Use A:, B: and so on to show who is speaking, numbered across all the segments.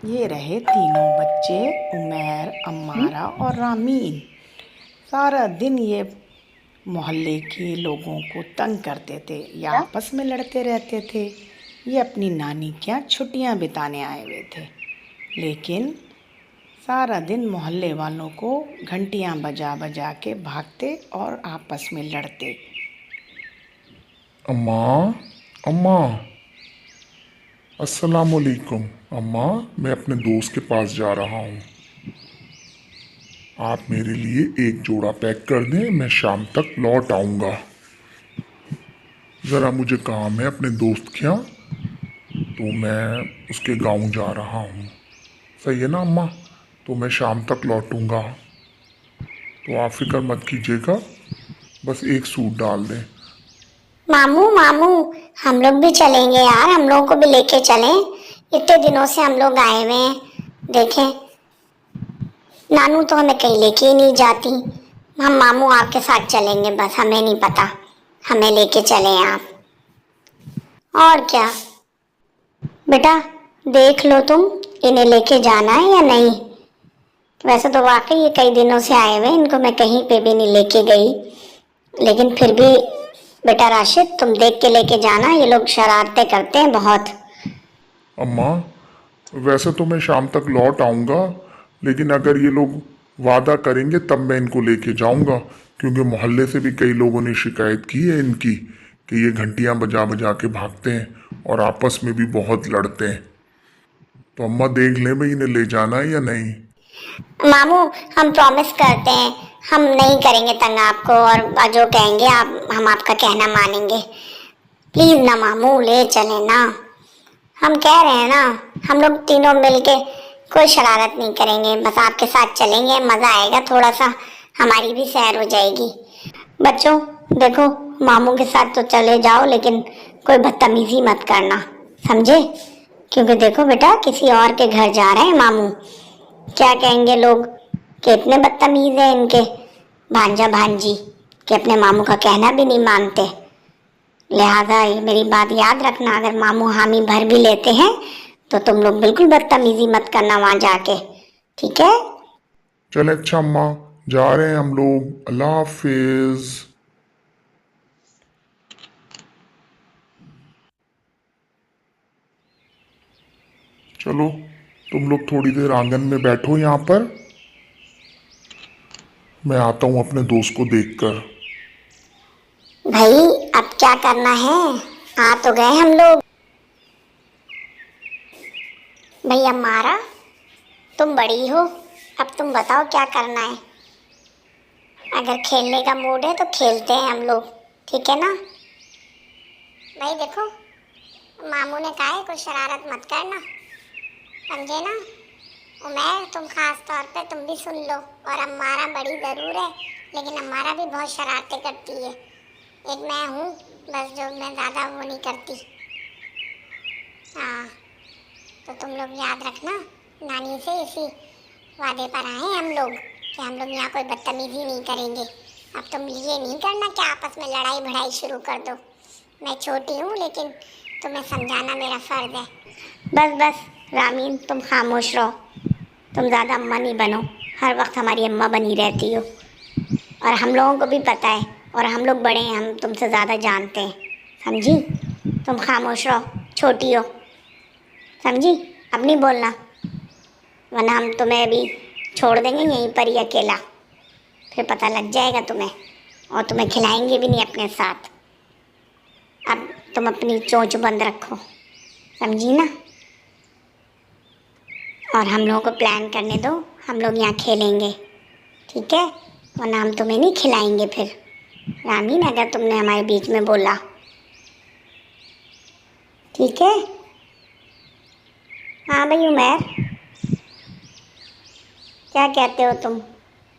A: ये रहे तीनों बच्चे, उमैर, अम्मारा और रामीन। सारा दिन ये मोहल्ले के लोगों को तंग करते थे या आपस में लड़ते रहते थे। ये अपनी नानी के यहाँ छुट्टियाँ बिताने आए हुए थे, लेकिन सारा दिन मोहल्ले वालों को घंटियाँ बजा बजा के भागते और आपस में लड़ते।
B: अम्मा, अम्मा, अस्सलामुअलैकुम। अम्मा, मैं अपने दोस्त के पास जा रहा हूँ। आप मेरे लिए एक जोड़ा पैक कर दें, मैं शाम तक लौट आऊँगा। ज़रा मुझे काम है अपने दोस्त के यहाँ, तो मैं उसके गांव जा रहा हूँ। सही है ना अम्मा? तो मैं शाम तक लौटूँगा, तो आप फिक्र मत कीजिएगा, बस एक सूट डाल दें।
C: मामू मामू, हम लोग भी चलेंगे यार, हम लोगों को भी लेके चलें। इतने दिनों से हम लोग आए हुए हैं। देखें, नानू तो हमें कहीं लेके ही नहीं जाती। हम मामू आपके साथ चलेंगे, बस हमें नहीं पता, हमें लेके चलें आप। और क्या बेटा, देख लो तुम, इन्हें लेके जाना है या नहीं। वैसे तो वाकई ये कई दिनों से आए हुए, इनको मैं कहीं पे भी नहीं लेके गई, लेकिन फिर भी बेटा राशिद, तुम देख के लेके जाना, ये लोग शरारतें करते हैं बहुत।
B: अम्मा, वैसे तो मैं शाम तक लौट आऊँगा, लेकिन अगर ये लोग वादा करेंगे तब मैं इनको लेके जाऊँगा, क्योंकि मोहल्ले से भी कई लोगों ने शिकायत की है इनकी कि ये घंटियाँ बजा बजा के भागते हैं और आपस में भी बहुत लड़ते हैं। तो अम्मा देख लें भाई, इन्हें ले जाना है या नहीं।
C: मामू, हम प्रॉमिस करते हैं, हम नहीं करेंगे तंग आपको, और जो कहेंगे आप, हम आपका कहना मानेंगे। प्लीज ना मामू, ले चले ना। हम कह रहे हैं ना, हम लोग तीनों मिलके कोई शरारत नहीं करेंगे, बस आपके साथ चलेंगे, मजा आएगा थोड़ा सा, हमारी भी सैर हो जाएगी। बच्चों देखो, मामू के साथ तो चले जाओ, लेकिन कोई बदतमीजी मत करना, समझे? क्योंकि देखो बेटा, किसी और के घर जा रहे हैं मामू, क्या कहेंगे लोग कि इतने बदतमीज है इनके भांजा भांजी कि अपने मामू का कहना भी नहीं मानते। लिहाजा ये मेरी बात याद रखना, अगर मामू हामी भर भी लेते हैं तो तुम लोग बिल्कुल बदतमीजी मत करना वहां जाके, ठीक है?
B: चले अच्छा अम्मा, जा रहे हैं हम लोग, अल्लाह हाफिज। चलो, तुम लोग थोड़ी देर आंगन में बैठो यहाँ पर, मैं आता हूँ अपने दोस्त को देखकर।
C: भाई, अब क्या करना है? आ तो गए हम लोग। भैया मारा, तुम बड़ी हो, अब तुम बताओ क्या करना है। अगर खेलने का मूड है तो खेलते हैं हम लोग, ठीक है ना? भाई देखो, मामू ने कहा है कुछ शरारत मत करना, समझे ना? उमैर, तुम खास तौर पे तुम भी सुन लो, और अम्मारा बड़ी ज़रूर है, लेकिन अम्मारा भी बहुत शरारतें करती है। एक मैं हूँ बस, जो मैं ज़्यादा वो नहीं करती। हाँ, तो तुम लोग याद रखना, नानी से इसी वादे पर आए हम लोग कि हम लोग यहाँ कोई बदतमीजी नहीं करेंगे। अब तुम ये नहीं करना कि आपस में लड़ाई भड़ाई शुरू कर दो। मैं छोटी हूँ, लेकिन तुम्हें समझाना मेरा फ़र्ज है। बस बस रामीन, तुम खामोश रहो, तुम ज़्यादा अम्मा नहीं बनो, हर वक्त हमारी अम्मा बनी रहती हो, और हम लोगों को भी पता है, और हम लोग बड़े हैं, हम तुमसे ज़्यादा जानते हैं, समझी? तुम खामोश रहो, छोटी हो, समझी? अब नहीं बोलना, वरना हम तुम्हें अभी छोड़ देंगे यहीं पर ही अकेला, फिर पता लग जाएगा तुम्हें, और तुम्हें खिलाएंगे भी नहीं अपने साथ। अब तुम अपनी चोंच बंद रखो, समझी ना? और हम लोगों को प्लान करने दो, हम लोग यहाँ खेलेंगे, ठीक है? वरना हम तुम्हें नहीं खिलाएंगे फिर, रामीन, अगर तुमने हमारे बीच में बोला, ठीक है? हाँ भाई उमैर, क्या कहते हो तुम,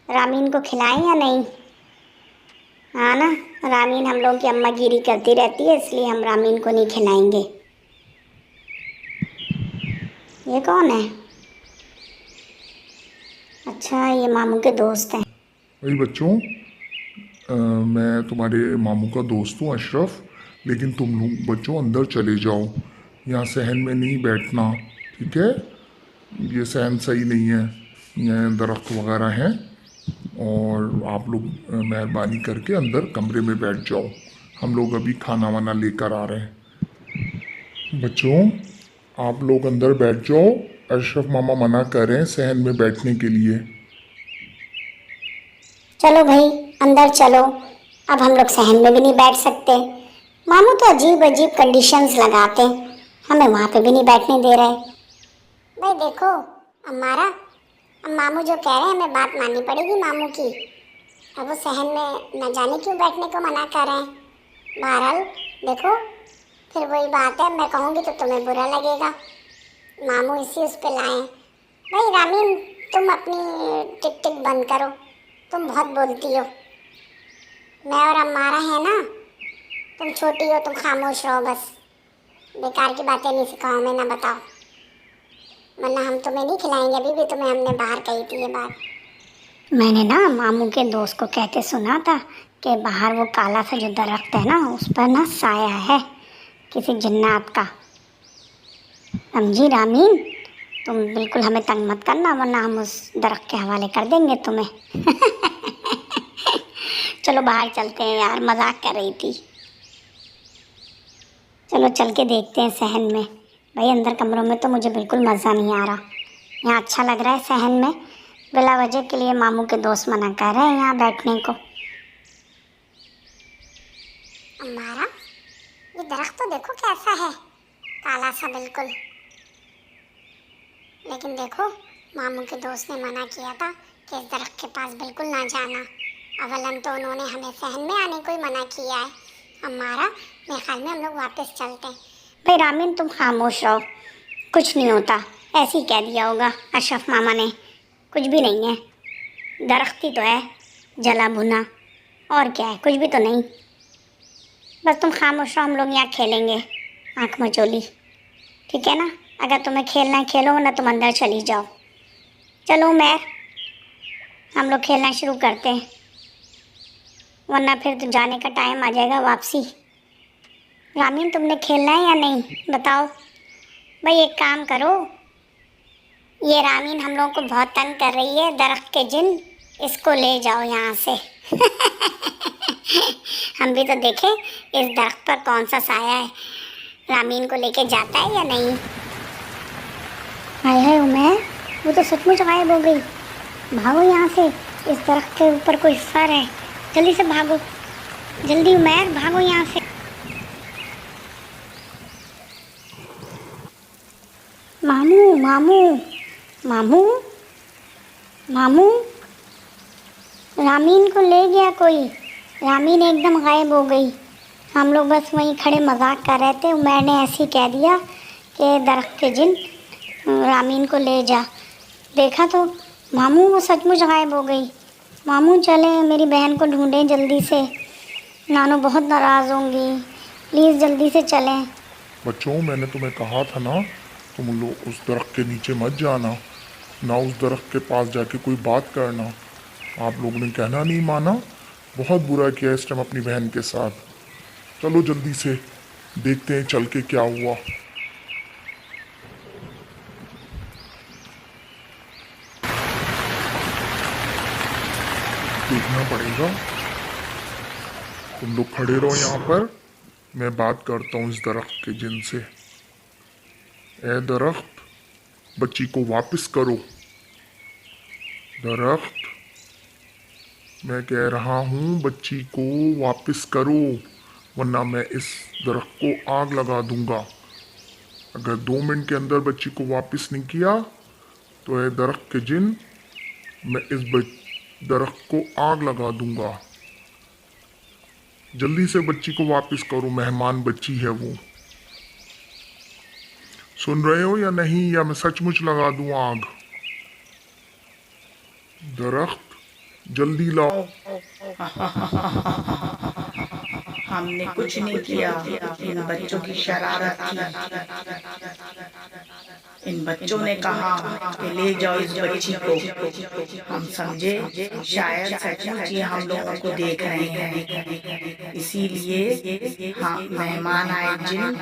C: रामीन को खिलाएं या नहीं? हाँ ना, रामीन हम लोगों की अम्मा गिरी करती रहती है, इसलिए हम रामीन को नहीं खिलाएंगे। ये कौन है? अच्छा, ये मामू के दोस्त हैं।
B: भाई बच्चों, मैं तुम्हारे मामू का दोस्त हूँ अशरफ, लेकिन तुम लोग बच्चों अंदर चले जाओ, यहाँ सहन में नहीं बैठना, ठीक है? ये सहन सही नहीं है, ये दरख्त वगैरह हैं। और आप लोग मेहरबानी करके अंदर कमरे में बैठ जाओ, हम लोग अभी खाना वाना लेकर आ रहे हैं। बच्चों आप लोग अंदर बैठ जाओ, अशरफ मामा मना कर रहे हैं सहन में बैठने के लिए।
C: चलो भाई अंदर चलो, अब हम लोग सहन में भी नहीं बैठ सकते। मामू तो अजीब अजीब कंडीशंस लगाते हैं, हमें वहाँ पे भी नहीं बैठने दे रहे। भाई देखो हमारा, अब मामू जो कह रहे हैं हमें बात माननी पड़ेगी मामू की। अब वो सहन में न जाने क्यों बैठने को मना कर रहे हैं। बहरहाल देखो, फिर वही बात है, मैं कहूँगी तो तुम्हें बुरा लगेगा। मामू इसी उस पे लाए। भाई रामीन तुम अपनी टिक टिक बंद करो, तुम बहुत बोलती हो। मैं और अम्मारा है ना, तुम छोटी हो, तुम खामोश रहो बस। बेकार की बातें नहीं सिखाओ, मैं ना बताओ, वरना हम तुम्हें नहीं खिलाएंगे। अभी भी तुम्हें हमने बाहर कही थी ये बात। मैंने ना मामू के दोस्त को कहते सुना था कि बाहर वो काला सा जो दरख्त है ना, उस पर ना साया है किसी जिन्नात का। समझी रामीन, तुम बिल्कुल हमें तंग मत करना, वरना हम उस दरख्त के हवाले कर देंगे तुम्हें। चलो बाहर चलते हैं यार, मजाक कर रही थी। चलो चल के देखते हैं सहन में। भाई अंदर कमरों में तो मुझे बिल्कुल मज़ा नहीं आ रहा, यहाँ अच्छा लग रहा है सहन में। बिला वजह के लिए मामू के दोस्त मना कर रहे हैं यहाँ बैठने को। अम्मारा ये दरख्त तो देखो कैसा है, काला सा बिल्कुल। लेकिन देखो मामू के दोस्त ने मना किया था कि इस दरख्त के पास बिल्कुल ना जाना। अवलन तो उन्होंने हमें सहन में आने को ही मना किया है। हमारा मेरे ख्याल में हम लोग वापस चलते हैं। भाई रामीन तुम खामोश रहो, कुछ नहीं होता, ऐसे ही कह दिया होगा अशरफ मामा ने, कुछ भी नहीं है। दरख्त ही तो है जला भुना, और क्या है, कुछ भी तो नहीं। बस तुम खामोश रहो, हम लोग यहाँ खेलेंगे आँख मचोली, ठीक है ना। अगर तुम्हें खेलना है खेलो, वरना तुम अंदर चली जाओ। चलो उमैर हम लोग खेलना शुरू करते हैं, वरना फिर तो जाने का टाइम आ जाएगा वापसी। रामीन तुमने खेलना है या नहीं बताओ। भाई एक काम करो, ये रामीन हम लोगों को बहुत तंग कर रही है, दरख्त के जिन, इसको ले जाओ यहाँ से। हम भी तो देखें इस दरख्त पर कौन सा साया है, रामीन को लेके जाता है या नहीं। हाय हाय उमैर, वो तो सचमुच गायब हो गई। भागो यहाँ से, इस दरख्त के ऊपर कोई सर है, जल्दी से भागो, जल्दी उमैर भागो यहाँ से। मामू मामू मामू मामू, रामीन को ले गया कोई, रामीन एकदम गायब हो गई। हम लोग बस वहीं खड़े मजाक कर रहे थे, उमैर ने ऐसे ही कह दिया कि दरख्त के जिन रामीन को ले जा। देखा तो मामू वो सचमुच गायब हो गई। मामू चले मेरी बहन को ढूंढें जल्दी से, नानू बहुत नाराज़ होंगी, प्लीज़ जल्दी से चलें।
B: बच्चों मैंने तुम्हें कहा था ना, तुम लोग उस दरख्त के नीचे मत जाना, ना उस दरख्त के पास जाके कोई बात करना। आप लोगों ने कहना नहीं माना, बहुत बुरा किया इस टाइम अपनी बहन के साथ। चलो जल्दी से देखते हैं चल के क्या हुआ। देखना पड़ेगा, तुम लोग खड़े रहो यहाँ पर, मैं बात करता हूँ इस दरख्त के जिन से। ए दरख्त, बच्ची को वापस करो। दरख्त, मैं कह रहा हूँ बच्ची को वापस करो, वरना मैं इस दरख्त को आग लगा दूंगा। अगर 2 मिनट के अंदर बच्ची को वापस नहीं किया तो ए दरख्त के जिन, मैं इस दरख्त को आग लगा दूंगा। जल्दी से बच्ची को वापस करो, मेहमान बच्ची है वो। सुन रहे हो या नहीं, या मैं सचमुच लगा दूं आग। दरख्त जल्दी लाओ।
A: हमने कुछ नहीं किया, इन बच्चों की शरारत थी। इन बच्चों ने कहा कि ले जाओ इस बच्ची को। हम समझे शायद सचमुच ये हम लोगों को देख रहे हैं, इसीलिए हाँ मेहमान आए जिन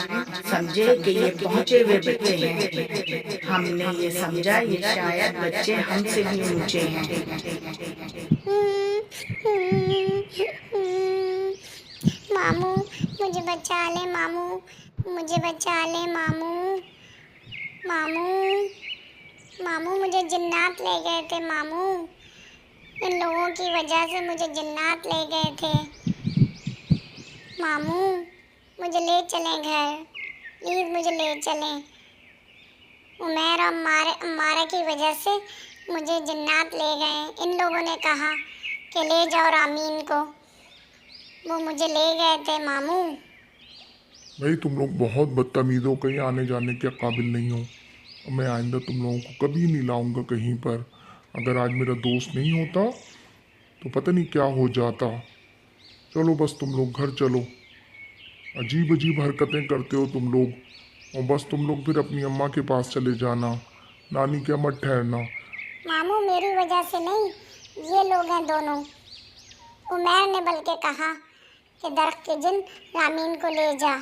A: समझे कि ये पहुंचे हुए बच्चे हैं। हमने ये समझा ये शायद बच्चे हमसे भी ऊंचे हैं।
C: मामू मुझे बचा ले, मामू मुझे बचा ले, मामू मामू मामू मुझे जिन्नात ले गए थे, मामू इन लोगों की वजह से मुझे जिन्नात ले गए थे। मामू मुझे ले चलें घर, प्लीज़ मुझे ले चलें। उमैर और अम्मारा की वजह से मुझे जिन्नात ले गए। इन लोगों ने कहा कि ले जाओ रामीन को, वो मुझे ले गए थे मामू।
B: भाई तुम लोग बहुत बदतमीज हो, कहीं आने जाने के काबिल नहीं हो। मैं आइंदा तुम लोगों को कभी नहीं लाऊंगा कहीं पर। अगर आज मेरा दोस्त नहीं होता तो पता नहीं क्या हो जाता। चलो बस तुम लोग घर चलो। अजीब अजीब हरकतें करते हो तुम लोग, और बस तुम लोग फिर अपनी अम्मा के पास चले जाना, नानी के मत ठहरना।
C: मामू मेरी वजह से नहीं, ये लोग हैं दोनों। उमैर ने बल्कि कहा कि दरख्त के जिन रामीन को ले जा।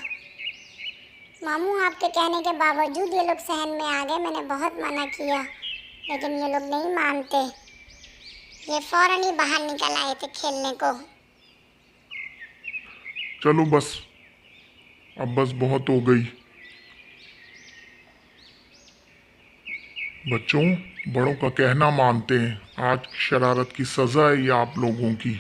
C: मामू आपके कहने के बावजूद ये लोग सहन में आ गए। मैंने बहुत मना किया लेकिन ये लोग नहीं मानते। ये फौरन ही बाहर निकल आए थे खेलने को।
B: चलो बस, अब बस बहुत हो गई। बच्चों, बड़ों का कहना मानते हैं। आज शरारत की सज़ा है ये आप लोगों की।